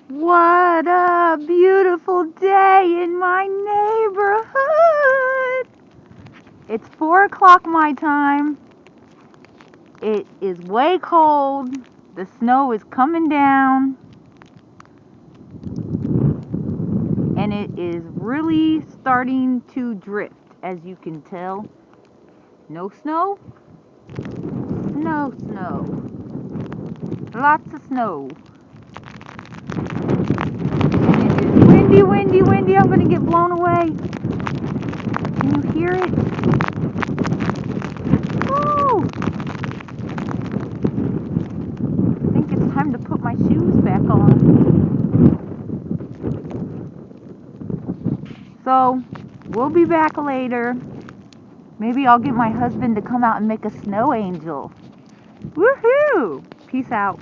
What a beautiful day in my neighborhood. It's 4 o'clock my time. It is way cold. The snow is coming down. And it is really starting to drift, as you can tell. No snow? No snow. Lots of snow. Windy, windy, windy. I'm going to get blown away. Can you hear it? Woo! I think it's time to put my shoes back on. So, we'll be back later. Maybe I'll get my husband to come out and make a snow angel. Woohoo! Peace out.